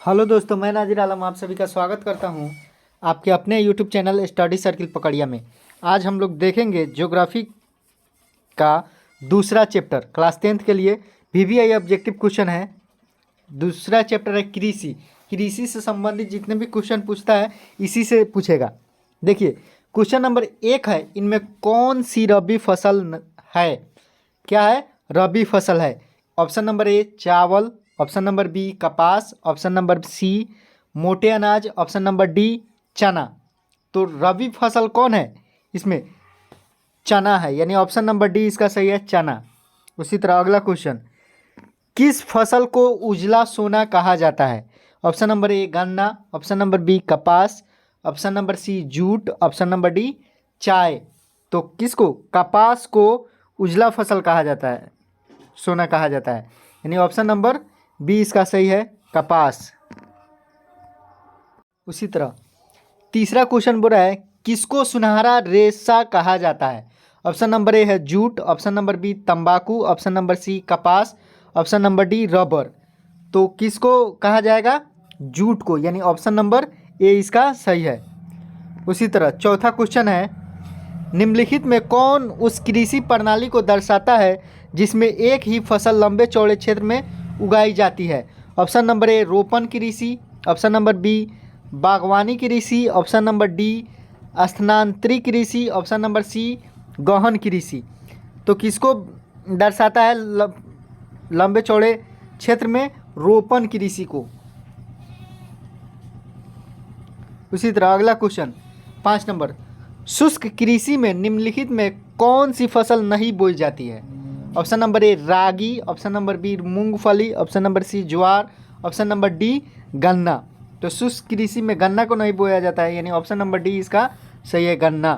Hello दोस्तों, मैं नाजिर आलम आप सभी का स्वागत करता हूं आपके अपने यूट्यूब चैनल स्टडी सर्किल पकड़िया में। आज हम लोग देखेंगे ज्योग्राफी का दूसरा चैप्टर क्लास 10th के लिए वीवीआई ऑब्जेक्टिव क्वेश्चन है। दूसरा चैप्टर है कृषि। कृषि से संबंधित जितने भी क्वेश्चन पूछता है इसी से पूछेगा। देखिए क्वेश्चन नंबर 1 है, इनमें कौन सी रबी फसल है? क्या है? रबी फसल है। ऑप्शन नंबर ए चावल, ऑप्शन नंबर बी कपास, ऑप्शन नंबर सी मोटे अनाज, ऑप्शन नंबर डी चना। तो रबी फसल कौन है? इसमें चना है, यानी ऑप्शन नंबर डी इसका सही है, चना। उसी तरह अगला क्वेश्चन, किस फसल को उजला सोना कहा जाता है? ऑप्शन नंबर ए गन्ना, ऑप्शन नंबर बी कपास, option number C jute, option number D चाय। तो किसको? कपास को उजला फसल कहा जाता है, सोना कहा जाता है, यानी ऑप्शन नंबर बी इसका सही है, कपास। उसी तरह तीसरा क्वेश्चन बोल रहा है किसको सुनहरा रेशा कहा जाता है? ऑप्शन नंबर ए है जूट, ऑप्शन नंबर बी तंबाकू, ऑप्शन नंबर सी कपास, ऑप्शन नंबर डी रबर। तो किसको कहा जाएगा? जूट को, यानी ऑप्शन नंबर ए इसका सही है। उसी तरह चौथा क्वेश्चन है निम्नलिखित में कौन उस कृषि प्रणाली को दर्शाता है जिसमें एक ही फसल लंबे चौड़े क्षेत्र में उगाई जाती है? ऑप्शन नंबर ए रोपण कृषि, ऑप्शन नंबर बी बागवानी कृषि, ऑप्शन नंबर डी स्थानांतरी कृषि, ऑप्शन नंबर सी गहन कृषि। तो किसको दर्शाता है लंबे चौड़े क्षेत्र में? रोपण कृषि को। उसी तरह अगला क्वेश्चन 5 नंबर, शुष्क कृषि में निम्नलिखित में कौन सी फसल नहीं बोई जाती है? ऑप्शन नंबर ए रागी, ऑप्शन नंबर बी मूंगफली, ऑप्शन नंबर सी ज्वार, ऑप्शन नंबर डी गन्ना। तो शुष्क कृषि में गन्ना को नहीं बोया जाता है, यानी ऑप्शन नंबर डी इसका सही है, गन्ना।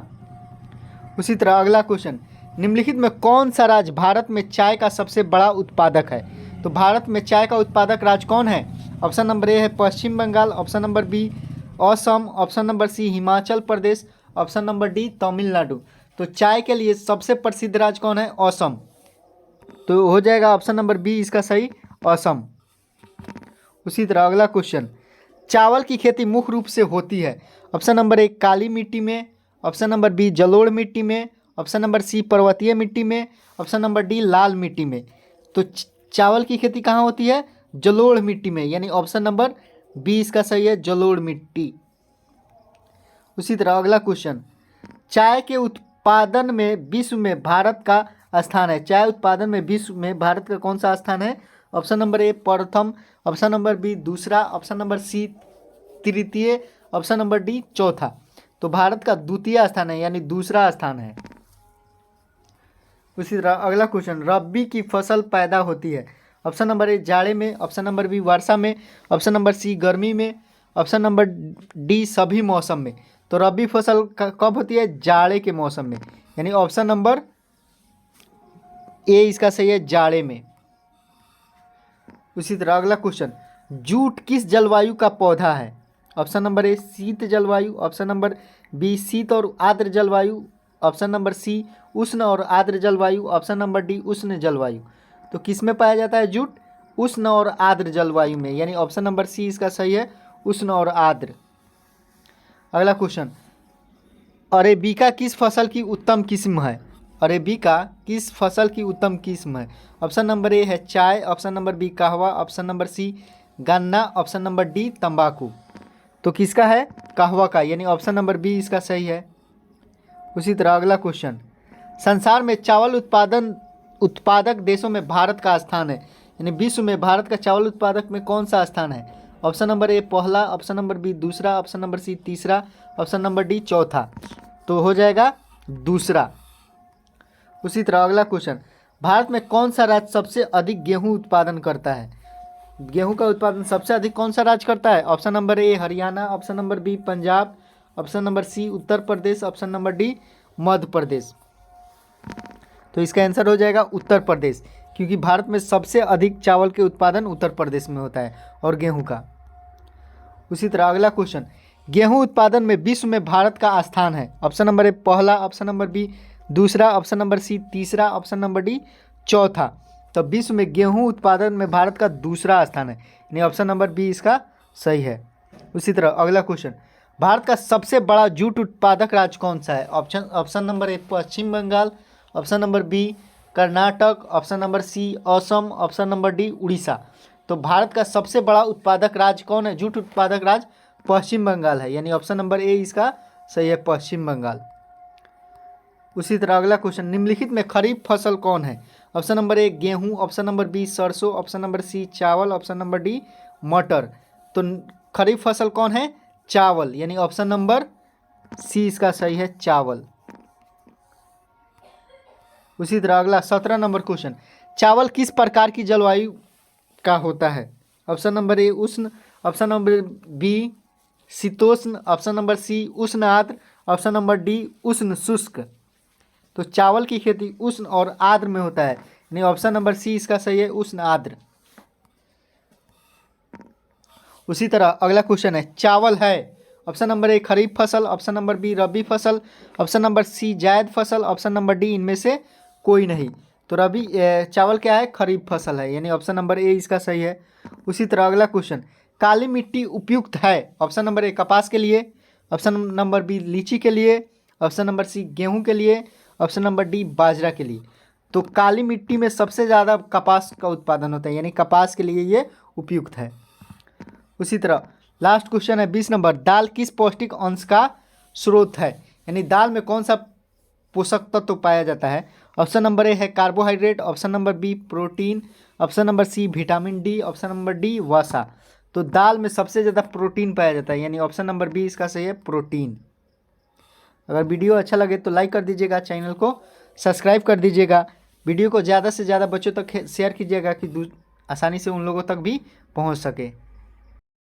उसी तरह अगला क्वेश्चन, निम्नलिखित में कौन सा राज्य भारत में चाय का सबसे बड़ा उत्पादक है? तो भारत में चाय का उत्पादक राज्य कौन है? ऑप्शन नंबर ए है Paschim Bengal, option number B Assam, option number C Himachal Pradesh, option number D Tamil Nadu. तो चाय के लिए सबसे प्रसिद्ध राज्य कौन है? असम। तो हो जाएगा ऑप्शन नंबर बी इसका सही, असम। उसी तरह अगला क्वेश्चन, चावल की खेती मुख्य रूप से होती है? ऑप्शन नंबर ए काली मिट्टी में, ऑप्शन नंबर बी जलोढ़ मिट्टी में, ऑप्शन नंबर सी पर्वतीय मिट्टी में, ऑप्शन नंबर डी लाल मिट्टी में। तो चावल की खेती कहाँ होती है? जलोढ़ मिट्टी में, यानी ऑप्शन नंबर बी इसका सही है, जलोढ़ मिट्टी। उसी तरह अगला क्वेश्चन, चाय के उत्पादन में विश्व में भारत का स्थान है? चाय उत्पादन में विश्व में भारत का कौन सा स्थान है? ऑप्शन नंबर ए प्रथम, ऑप्शन नंबर बी दूसरा, ऑप्शन नंबर सी तृतीय, ऑप्शन नंबर डी चौथा। तो भारत का द्वितीय स्थान है, यानी दूसरा स्थान है। उसी तरह अगला क्वेश्चन, रबी की फसल पैदा होती है? ऑप्शन नंबर ए जाड़े में, ऑप्शन नंबर बी वर्षा में, ऑप्शन नंबर सी गर्मी में, ऑप्शन नंबर डी सभी मौसम में। तो रबी फसल कब होती है? जाड़े के मौसम में, यानी ऑप्शन नंबर ए इसका सही है, जाड़े में। उसी तरह अगला क्वेश्चन, जूट किस जलवायु का पौधा है? ऑप्शन नंबर ए शीत जलवायु, ऑप्शन नंबर बी शीत और आर्द्र जलवायु, ऑप्शन नंबर सी उष्ण और आर्द्र जलवायु, ऑप्शन नंबर डी उष्ण जलवायु। तो किस में पाया जाता है जूट? उष्ण और आर्द्र जलवायु में, यानी ऑप्शन नंबर सी इसका सही है, उष्ण और आर्द्र। अगला क्वेश्चन, अरेबिका किस फसल की उत्तम किस्म है? अरेबिका किस फसल की उत्तम किस्म है? ऑप्शन नंबर ए है चाय, ऑप्शन नंबर बी कहवा, ऑप्शन नंबर सी गन्ना, ऑप्शन नंबर डी तंबाकू। तो किसका है? कहवा का, यानी ऑप्शन नंबर बी इसका सही है। उसी तरह अगला क्वेश्चन, संसार में चावल उत्पादक देशों में भारत का स्थान है, यानी विश्व में भारत का चावल उत्पादक में कौन सा स्थान है? ऑप्शन नंबर ए पहला, ऑप्शन नंबर बी दूसरा, ऑप्शन नंबर सी तीसरा, ऑप्शन नंबर डी चौथा। तो हो जाएगा दूसरा। उसी तरह अगला क्वेश्चन, भारत में कौन सा राज्य सबसे अधिक गेहूं उत्पादन करता है? गेहूं का उत्पादन सबसे अधिक कौन सा राज्य करता है? Option number A Haryana, option number B Punjab, option number C Uttar Pradesh, option number D Madhya Pradesh. तो इसका आंसर हो जाएगा उत्तर प्रदेश, क्योंकि भारत में सबसे अधिक चावल के उत्पादन उत्तर प्रदेश में होता है और गेहूं का। उसी तरह अगला क्वेश्चन, गेहूं उत्पादन में विश्व में भारत का स्थान है? ऑप्शन नंबर ए पहला, ऑप्शन नंबर बी दूसरा, ऑप्शन नंबर सी तीसरा, ऑप्शन नंबर डी चौथा। तो विश्व में गेहूं उत्पादन में भारत का दूसरा स्थान है, यानी ऑप्शन नंबर बी इसका सही है। उसी तरह अगला क्वेश्चन, भारत का सबसे बड़ा जूट उत्पादक राज्य कौन सा है? Option number A Paschim Bengal, option number B Karnataka, option number C Assam, option number D Orissa. तो भारत का सबसे बड़ा उत्पादक राज्य कौन है? जूट उत्पादक राज्य पश्चिम बंगाल है, यानी ऑप्शन नंबर ए इसका सही है, पश्चिम बंगाल। उसी तरह अगला क्वेश्चन, निम्नलिखित में खरीफ फसल कौन है? ऑप्शन नंबर ए गेहूं, ऑप्शन नंबर बी सरसों, ऑप्शन नंबर सी चावल, ऑप्शन नंबर डी मटर। तो खरीफ फसल कौन है? चावल, यानी ऑप्शन नंबर सी इसका सही है, चावल। उसी तरह अगला 17 नंबर क्वेश्चन, चावल किस प्रकार की जलवायु का होता है? ऑप्शन नंबर ए उष्ण, ऑप्शन नंबर बी शीतोष्ण, ऑप्शन नंबर सी उष्ण आर्द्र, ऑप्शन नंबर डी उष्ण शुष्क। तो चावल की खेती उष्ण और आर्द्र में होता है, यानी ऑप्शन नंबर सी इसका सही है, उष्ण आर्द्र। उसी तरह अगला क्वेश्चन है, चावल है ऑप्शन नंबर ए खरीफ फसल, ऑप्शन नंबर बी रबी फसल, ऑप्शन नंबर सी जायद फसल, ऑप्शन नंबर डी इनमें से कोई नहीं। तो चावल क्या है? खरीफ फसल है, यानी ऑप्शन नंबर ए इसका सही है। उसी तरह अगला क्वेश्चन, काली मिट्टी उपयुक्त है? ऑप्शन नंबर ए कपास के लिए, ऑप्शन नंबर बी लीची के लिए, ऑप्शन नंबर सी गेहूं के लिए, ऑप्शन नंबर डी बाजरा के लिए। तो काली मिट्टी में सबसे ज़्यादा कपास का उत्पादन होता है, यानी कपास के लिए ये उपयुक्त है। उसी तरह लास्ट क्वेश्चन है 20 नंबर, दाल किस पौष्टिक अंश का स्रोत है? यानी दाल में कौन सा पोषक तत्व पाया जाता है? ऑप्शन नंबर ए है carbohydrate, option number B protein, option number C vitamin D, option number D वसा। तो दाल में सबसे ज़्यादा प्रोटीन पाया जाता है, यानी ऑप्शन नंबर बी इसका सही है, प्रोटीन। अगर वीडियो अच्छा लगे तो लाइक कर दीजिएगा, चैनल को सब्सक्राइब कर दीजिएगा, वीडियो को ज़्यादा से ज़्यादा बच्चों तक शेयर कीजिएगा कि आसानी से उन लोगों तक भी पहुंच सके।